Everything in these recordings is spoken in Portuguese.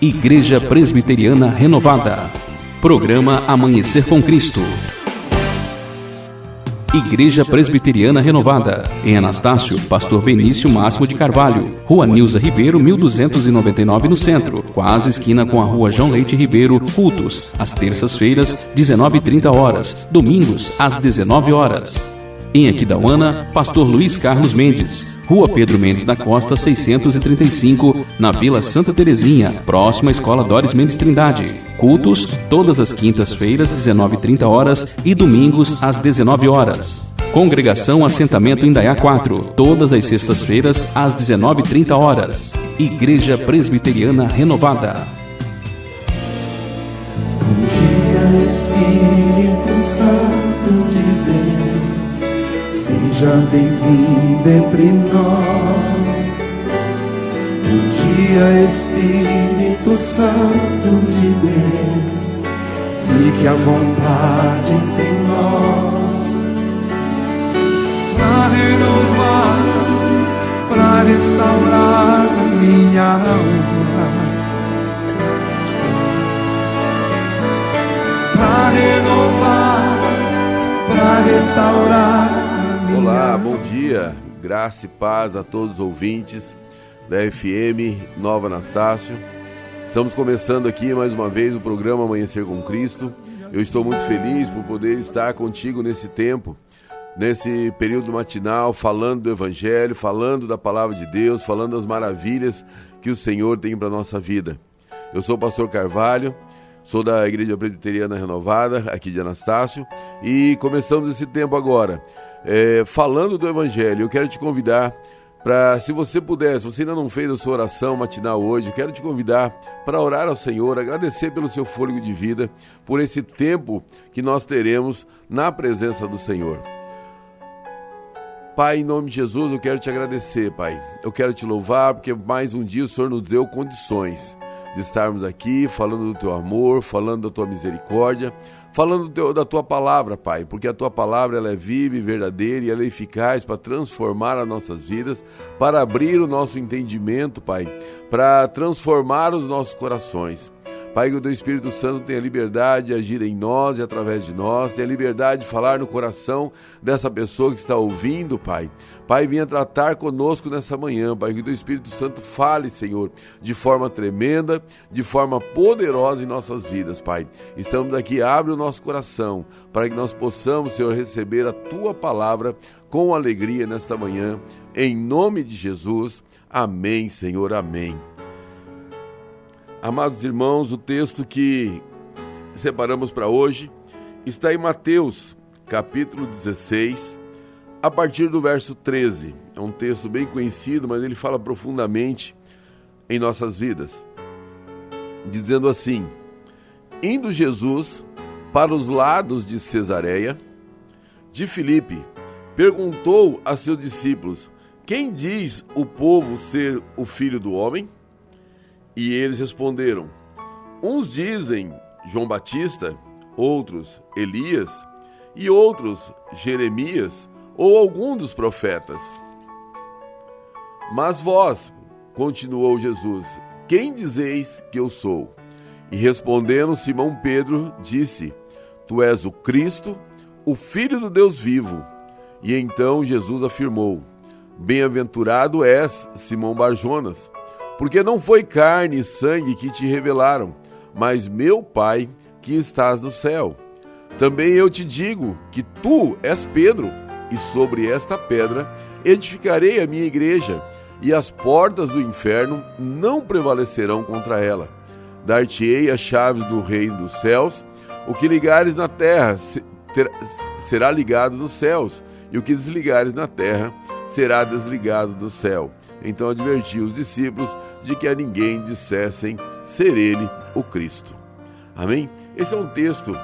Igreja Presbiteriana Renovada. Programa Amanhecer com Cristo. Igreja Presbiteriana Renovada, em Anastácio, Pastor Benício Máximo de Carvalho, Rua Nilza Ribeiro, 1299 no centro, quase esquina com a Rua João Leite Ribeiro. Cultos, às terças-feiras, 19h30, domingos, às 19h. Em Aquidauana, Pastor Luiz Carlos Mendes, Rua Pedro Mendes da Costa, 635, na Vila Santa Terezinha, próxima à Escola Doris Mendes Trindade. Cultos, todas as quintas-feiras, 19h30 e domingos, às 19h. Congregação Assentamento Indaiá 4, todas as sextas-feiras, às 19h30. Igreja Presbiteriana Renovada. Bom dia, Espírito Santo de Deus, seja bem-vindo entre nós. Bom dia, Espírito Santo de Deus, fique à vontade entre nós, para renovar, para restaurar a minha alma, para renovar, para restaurar a minha alma. Olá, bom dia, graça e paz a todos os ouvintes da FM Nova Anastácio. Estamos começando aqui mais uma vez o programa Amanhecer com Cristo. Eu estou muito feliz por poder estar contigo nesse tempo, nesse período matinal, falando do Evangelho, falando da Palavra de Deus, falando das maravilhas que o Senhor tem para a nossa vida. Eu sou o pastor Carvalho, sou da Igreja Presbiteriana Renovada, aqui de Anastácio, e começamos esse tempo agora, falando do Evangelho. Eu quero te convidar para, se você puder, se você ainda não fez a sua oração matinal hoje, eu quero te convidar para orar ao Senhor, agradecer pelo seu fôlego de vida, por esse tempo que nós teremos na presença do Senhor. Pai, em nome de Jesus, eu quero te agradecer, Pai. Eu quero te louvar, porque mais um dia o Senhor nos deu condições de estarmos aqui, falando do teu amor, falando da tua misericórdia, falando da tua palavra, Pai, porque a tua palavra ela é viva e verdadeira e ela é eficaz para transformar as nossas vidas, para abrir o nosso entendimento, Pai, para transformar os nossos corações. Pai, que o teu Espírito Santo tenha liberdade de agir em nós e através de nós, tenha liberdade de falar no coração dessa pessoa que está ouvindo, Pai. Pai, venha tratar conosco nessa manhã, Pai, que o teu Espírito Santo fale, Senhor, de forma tremenda, de forma poderosa em nossas vidas, Pai. Estamos aqui, abre o nosso coração, para que nós possamos, Senhor, receber a tua palavra com alegria nesta manhã, em nome de Jesus. Amém, Senhor, amém. Amados irmãos, o texto que separamos para hoje está em Mateus, capítulo 16, a partir do verso 13. É um texto bem conhecido, mas ele fala profundamente em nossas vidas. Dizendo assim: indo Jesus para os lados de Cesareia de Filipe, perguntou a seus discípulos: quem diz o povo ser o Filho do Homem? E eles responderam: uns dizem João Batista, outros Elias, e outros Jeremias, ou algum dos profetas. Mas vós, continuou Jesus, quem dizeis que eu sou? E respondendo Simão Pedro, disse: tu és o Cristo, o Filho do Deus vivo. E então Jesus afirmou: bem-aventurado és, Simão Barjonas, porque não foi carne e sangue que te revelaram, mas meu Pai que estás no céu. Também eu te digo que tu és Pedro, e sobre esta pedra edificarei a minha igreja, e as portas do inferno não prevalecerão contra ela. Dar-te-ei as chaves do reino dos céus. O que ligares na terra será ligado nos céus, e o que desligares na terra será desligado do céu. Então advertiu os discípulos de que a ninguém dissessem ser ele o Cristo. Amém? Esse é um texto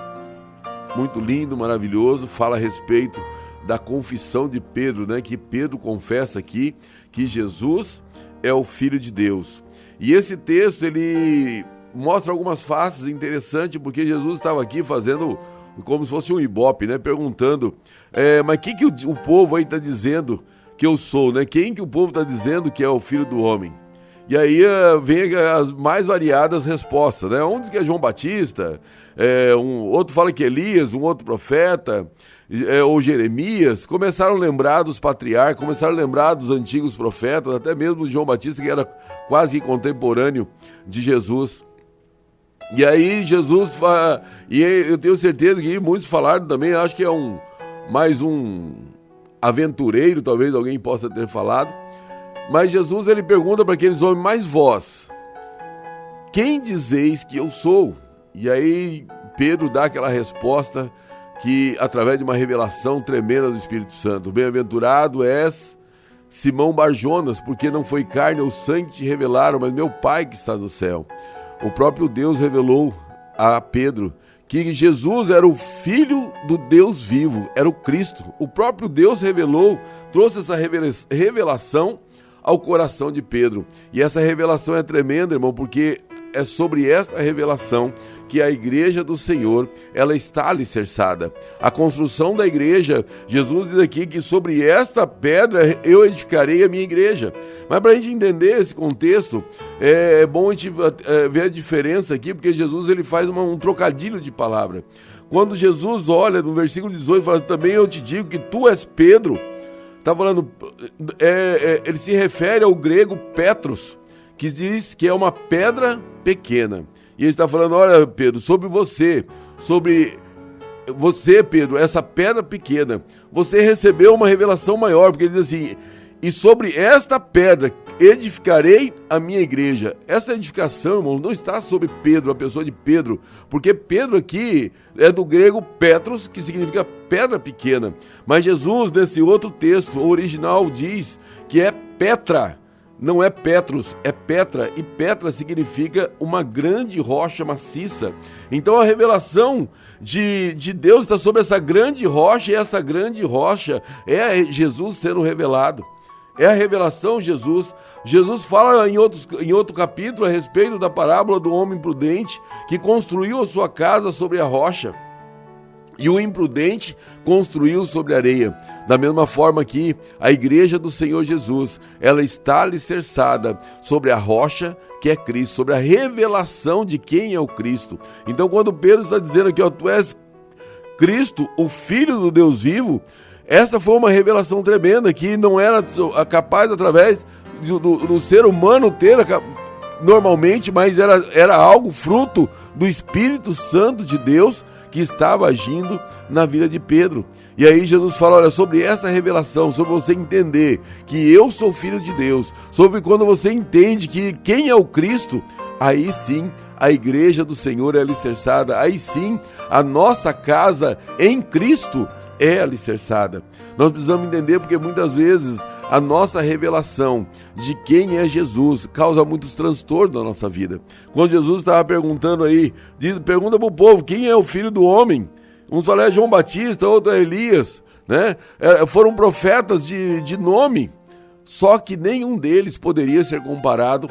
muito lindo, maravilhoso, fala a respeito da confissão de Pedro, né? Que Pedro confessa aqui que Jesus é o Filho de Deus. E esse texto, ele mostra algumas faces interessantes, porque Jesus estava aqui fazendo como se fosse um ibope, né? Perguntando, mas que o povo aí está dizendo que eu sou, né? Quem que o povo está dizendo que é o Filho do Homem? E aí vem as mais variadas respostas, né? Um diz que é João Batista, outro fala que é Elias, um outro profeta, ou Jeremias. Começaram a lembrar dos patriarcas, começaram a lembrar dos antigos profetas, até mesmo de João Batista, que era quase que contemporâneo de Jesus. E aí Jesus, e eu tenho certeza que muitos falaram também, acho que é mais um aventureiro, talvez alguém possa ter falado, mas Jesus ele pergunta para aqueles homens, mas vós, quem dizeis que eu sou? E aí Pedro dá aquela resposta que, através de uma revelação tremenda do Espírito Santo, bem-aventurado és Simão Barjonas, porque não foi carne ou sangue que te revelaram, mas meu Pai que está no céu. O próprio Deus revelou a Pedro que Jesus era o Filho do Deus vivo, era o Cristo. O próprio Deus revelou, trouxe essa revelação ao coração de Pedro. E essa revelação é tremenda, irmão, porque é sobre esta revelação que a igreja do Senhor, ela está alicerçada. A construção da igreja, Jesus diz aqui que sobre esta pedra eu edificarei a minha igreja. Mas para a gente entender esse contexto, é bom a gente ver a diferença aqui, porque Jesus ele faz um trocadilho de palavra. Quando Jesus olha no versículo 18, fala, também eu te digo que tu és Pedro. Está falando, ele se refere ao grego Petros, que diz que é uma pedra pequena. E ele está falando, olha Pedro, sobre você, Pedro, essa pedra pequena, você recebeu uma revelação maior, porque ele diz assim, e sobre esta pedra edificarei a minha igreja. Essa edificação, irmão, não está sobre Pedro, a pessoa de Pedro, porque Pedro aqui é do grego Petros, que significa pedra pequena. Mas Jesus, nesse outro texto, o original diz que é Petra, não é Petros, é Petra, e Petra significa uma grande rocha maciça. Então a revelação de Deus está sobre essa grande rocha, e essa grande rocha é Jesus sendo revelado. É a revelação de Jesus. Jesus fala em outro capítulo a respeito da parábola do homem prudente que construiu a sua casa sobre a rocha e o imprudente construiu sobre a areia. Da mesma forma que a igreja do Senhor Jesus, ela está alicerçada sobre a rocha que é Cristo, sobre a revelação de quem é o Cristo. Então quando Pedro está dizendo aqui, ó, tu és Cristo, o Filho do Deus vivo, essa foi uma revelação tremenda que não era capaz através do ser humano ter normalmente, mas era algo fruto do Espírito Santo de Deus que estava agindo na vida de Pedro. E aí Jesus fala, olha, sobre essa revelação, sobre você entender que eu sou filho de Deus, sobre quando você entende que quem é o Cristo, aí sim a igreja do Senhor é alicerçada, aí sim a nossa casa em Cristo é alicerçada. Nós precisamos entender, porque muitas vezes a nossa revelação de quem é Jesus causa muitos transtornos na nossa vida. Quando Jesus estava perguntando aí, pergunta para o povo, quem é o Filho do Homem? Uns falam é João Batista, outro é Elias, né? Foram profetas de nome, só que nenhum deles poderia ser comparado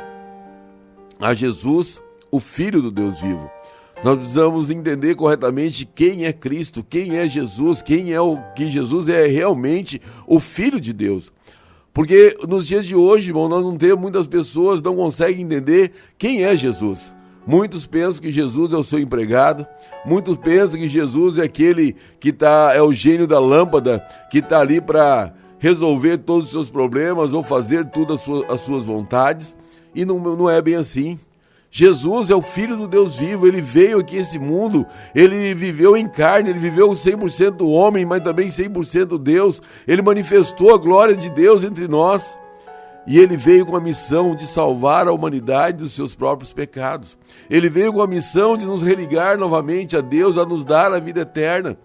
a Jesus, o Filho do Deus vivo. Nós precisamos entender corretamente quem é Cristo, quem é Jesus, que Jesus é realmente o Filho de Deus. Porque nos dias de hoje, irmão, muitas pessoas não conseguem entender quem é Jesus. Muitos pensam que Jesus é o seu empregado, muitos pensam que Jesus é aquele que é o gênio da lâmpada, que está ali para resolver todos os seus problemas ou fazer tudo as suas vontades, e não é bem assim. Jesus é o Filho do Deus vivo, ele veio aqui a esse mundo, ele viveu em carne, ele viveu 100% homem, mas também 100% Deus, ele manifestou a glória de Deus entre nós, e ele veio com a missão de salvar a humanidade dos seus próprios pecados, ele veio com a missão de nos religar novamente a Deus, a nos dar a vida eterna.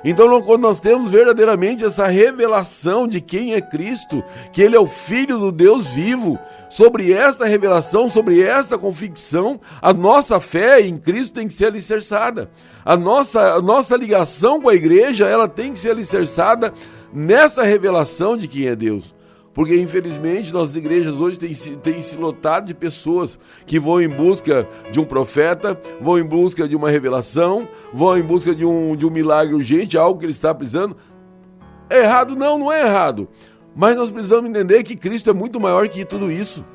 Então, quando nós temos verdadeiramente essa revelação de quem é Cristo, que Ele é o Filho do Deus vivo, sobre esta revelação, sobre esta convicção, a nossa fé em Cristo tem que ser alicerçada. A nossa ligação com a igreja, ela tem que ser alicerçada nessa revelação de quem é Deus. Porque, infelizmente, nossas igrejas hoje têm se lotado de pessoas que vão em busca de um profeta, vão em busca de uma revelação, vão em busca de um milagre urgente, algo que ele está precisando. É errado? Não é errado. Mas nós precisamos entender que Cristo é muito maior que tudo isso.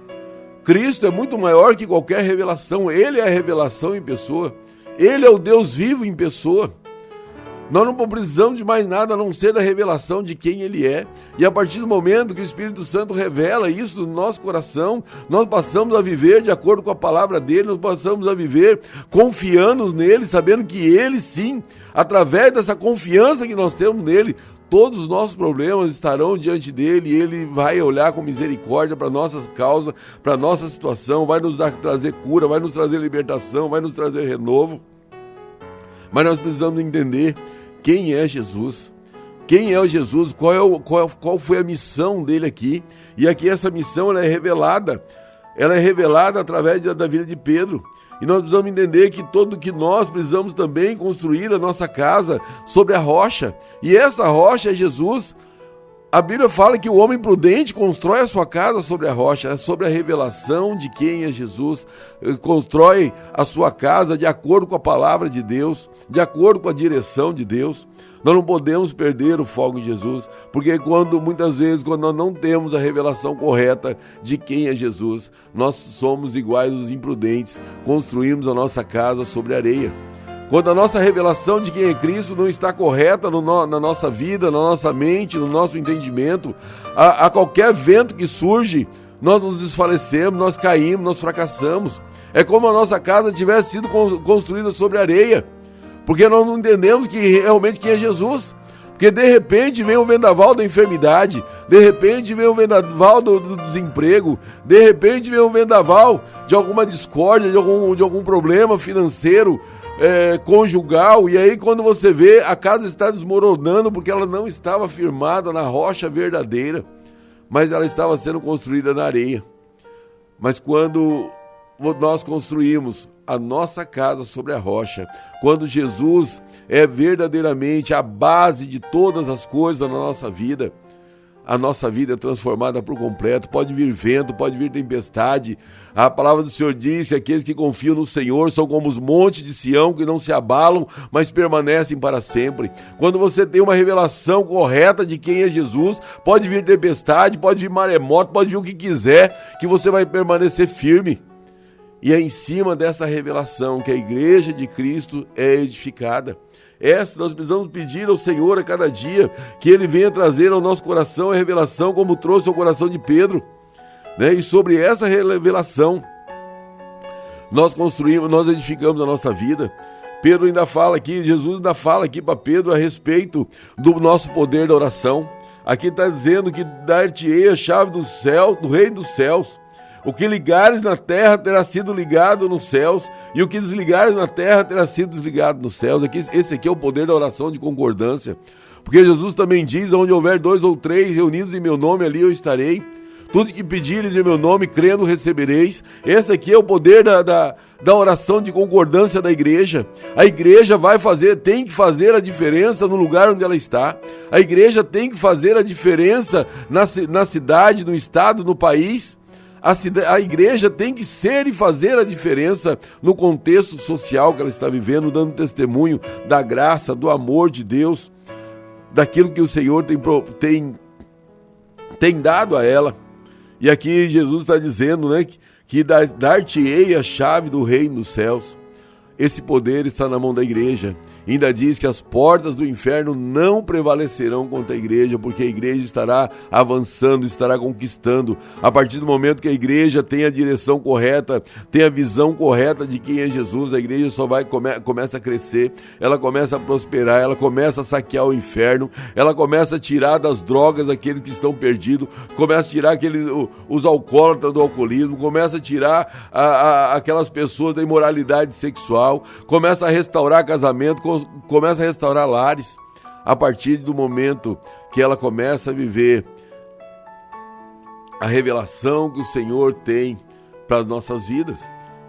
Cristo é muito maior que qualquer revelação. Ele é a revelação em pessoa. Ele é o Deus vivo em pessoa. Nós não precisamos de mais nada a não ser da revelação de quem Ele é. E a partir do momento que o Espírito Santo revela isso no nosso coração, nós passamos a viver de acordo com a palavra dEle, nós passamos a viver confiando nele, sabendo que Ele sim, através dessa confiança que nós temos nele, todos os nossos problemas estarão diante dele e ele vai olhar com misericórdia para a nossa causa, para a nossa situação, vai nos trazer cura, vai nos trazer libertação, vai nos trazer renovo. Mas nós precisamos entender quem é Jesus. Quem é o Jesus? Qual foi a missão dele aqui? E aqui essa missão ela é revelada através da vida de Pedro. E nós precisamos entender que tudo que nós precisamos também construir a nossa casa sobre a rocha. E essa rocha é Jesus. A Bíblia fala que o homem prudente constrói a sua casa sobre a rocha, sobre a revelação de quem é Jesus. Constrói a sua casa de acordo com a palavra de Deus, de acordo com a direção de Deus. Nós não podemos perder o foco de Jesus, porque muitas vezes, quando nós não temos a revelação correta de quem é Jesus, nós somos iguais aos imprudentes, construímos a nossa casa sobre areia. Quando a nossa revelação de quem é Cristo não está correta na nossa vida, na nossa mente, no nosso entendimento, a qualquer vento que surge, nós nos desfalecemos, nós caímos, nós fracassamos. É como a nossa casa tivesse sido construída sobre areia, porque nós não entendemos que realmente quem é Jesus. Porque de repente vem o vendaval da enfermidade, de repente vem o vendaval do desemprego, de repente vem o vendaval de alguma discórdia, de algum problema financeiro, conjugal, e aí quando você vê, a casa está desmoronando porque ela não estava firmada na rocha verdadeira, mas ela estava sendo construída na areia. Mas quando nós construímos a nossa casa sobre a rocha, quando Jesus é verdadeiramente a base de todas as coisas na nossa vida, a nossa vida é transformada por completo. Pode vir vento, pode vir tempestade. A palavra do Senhor diz que aqueles que confiam no Senhor são como os montes de Sião, que não se abalam, mas permanecem para sempre. Quando você tem uma revelação correta de quem é Jesus, pode vir tempestade, pode vir maremoto, pode vir o que quiser, que você vai permanecer firme. E é em cima dessa revelação que a igreja de Cristo é edificada. Nós precisamos pedir ao Senhor a cada dia que Ele venha trazer ao nosso coração a revelação como trouxe ao coração de Pedro, né? E sobre essa revelação nós edificamos a nossa vida. Pedro ainda fala aqui, Jesus ainda fala aqui para Pedro a respeito do nosso poder da oração. Aqui está dizendo que dar-te-ei a chave do céu, do reino dos céus. O que ligares na terra terá sido ligado nos céus, e o que desligares na terra terá sido desligado nos céus. Esse aqui é o poder da oração de concordância, porque Jesus também diz: onde houver 2 ou 3 reunidos em meu nome, ali eu estarei. Tudo que pedires em meu nome, crendo, recebereis. Esse aqui é o poder da oração de concordância da igreja. A igreja tem que fazer a diferença no lugar onde ela está. A igreja tem que fazer a diferença na cidade, no estado, no país. A igreja tem que ser e fazer a diferença no contexto social que ela está vivendo, dando testemunho da graça, do amor de Deus, daquilo que o Senhor tem dado a ela. E aqui Jesus está dizendo, né, que dar-te-ei a chave do reino dos céus. Esse poder está na mão da igreja. Ainda diz que as portas do inferno não prevalecerão contra a igreja, porque a igreja estará avançando, estará conquistando. A partir do momento que a igreja tem a direção correta, tem a visão correta de quem é Jesus, a igreja só começa a crescer, ela começa a prosperar, ela começa a saquear o inferno, ela começa a tirar das drogas aqueles que estão perdidos, começa a tirar os alcoólatras do alcoolismo, começa a tirar aquelas pessoas da imoralidade sexual, começa a restaurar casamento, começa a restaurar lares, a partir do momento que ela começa a viver a revelação que o Senhor tem para as nossas vidas,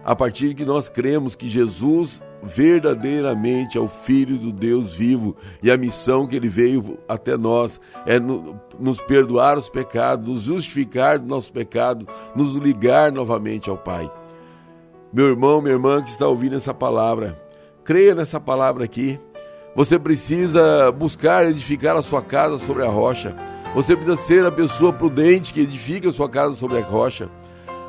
a partir de que nós cremos que Jesus verdadeiramente é o Filho do Deus vivo, e a missão que Ele veio até nós é nos perdoar os pecados, nos justificar dos nossos pecados, nos ligar novamente ao Pai. Meu irmão, minha irmã que está ouvindo essa palavra, creia nessa palavra aqui. Você precisa buscar edificar a sua casa sobre a rocha. Você precisa ser a pessoa prudente que edifica a sua casa sobre a rocha.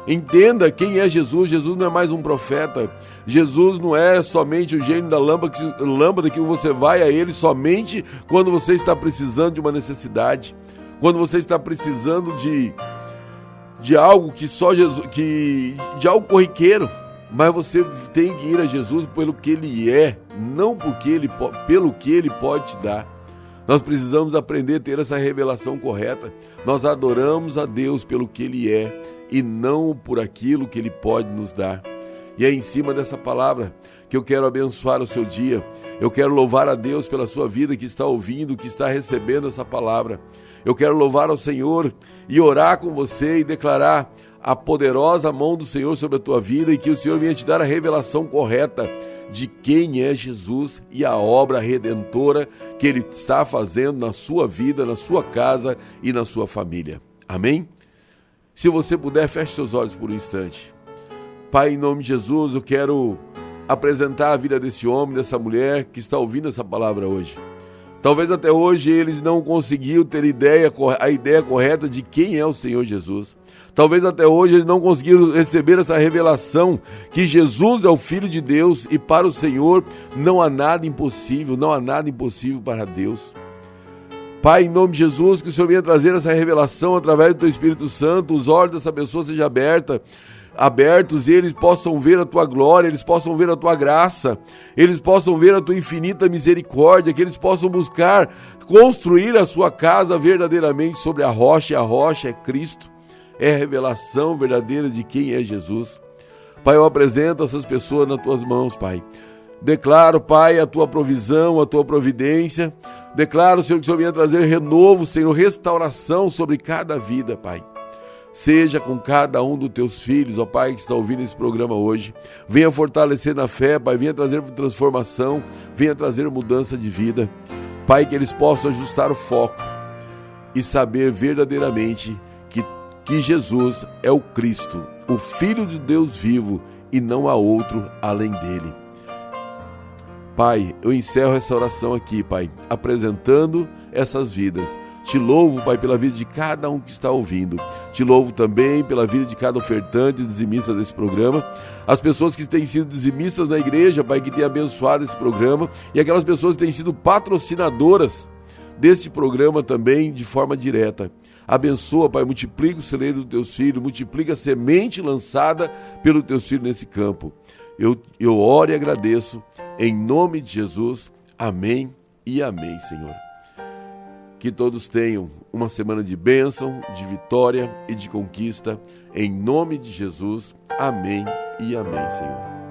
Entenda quem é Jesus. Jesus não é mais um profeta. Jesus não é somente o gênio da lâmpada que você vai a ele somente quando você está precisando de uma necessidade, quando você está precisando de algo que só Jesus, de algo corriqueiro. Mas você tem que ir a Jesus pelo que Ele é, não pelo que Ele pode te dar. Nós precisamos aprender a ter essa revelação correta. Nós adoramos a Deus pelo que Ele é e não por aquilo que Ele pode nos dar. E é em cima dessa palavra que eu quero abençoar o seu dia. Eu quero louvar a Deus pela sua vida que está ouvindo, que está recebendo essa palavra. Eu quero louvar ao Senhor e orar com você e declarar a poderosa mão do Senhor sobre a tua vida e que o Senhor venha te dar a revelação correta de quem é Jesus e a obra redentora que Ele está fazendo na sua vida, na sua casa e na sua família. Amém? Se você puder, feche seus olhos por um instante. Pai, em nome de Jesus, eu quero apresentar a vida desse homem, dessa mulher que está ouvindo essa palavra hoje. Talvez até hoje eles não conseguiram ter a ideia correta de quem é o Senhor Jesus. Talvez até hoje eles não conseguiram receber essa revelação que Jesus é o Filho de Deus e para o Senhor não há nada impossível, não há nada impossível para Deus. Pai, em nome de Jesus, que o Senhor venha trazer essa revelação através do Teu Espírito Santo, os olhos dessa pessoa sejam abertos e eles possam ver a Tua glória, eles possam ver a Tua graça, eles possam ver a Tua infinita misericórdia, que eles possam buscar construir a sua casa verdadeiramente sobre a rocha, e a rocha é Cristo, é a revelação verdadeira de quem é Jesus. Pai, eu apresento essas pessoas nas Tuas mãos, Pai. Declaro, Pai, a Tua provisão, a Tua providência. Declaro, Senhor, que o Senhor venha trazer renovo, Senhor, restauração sobre cada vida, Pai. Seja com cada um dos Teus filhos, ó Pai, que está ouvindo esse programa hoje. Venha fortalecer na fé, Pai, venha trazer transformação, venha trazer mudança de vida. Pai, que eles possam ajustar o foco e saber verdadeiramente que Jesus é o Cristo, o Filho de Deus vivo, e não há outro além dele. Pai, eu encerro essa oração aqui, Pai, apresentando essas vidas. Te louvo, Pai, pela vida de cada um que está ouvindo. Te louvo também pela vida de cada ofertante e dizimista desse programa. As pessoas que têm sido dizimistas na igreja, Pai, que têm abençoado esse programa. E aquelas pessoas que têm sido patrocinadoras deste programa também de forma direta. Abençoa, Pai, multiplica o celeiro dos Teus filhos, multiplica a semente lançada pelos Teus filhos nesse campo. Eu oro e agradeço em nome de Jesus. Amém e amém, Senhor. Que todos tenham uma semana de bênção, de vitória e de conquista. Em nome de Jesus. Amém e amém, Senhor.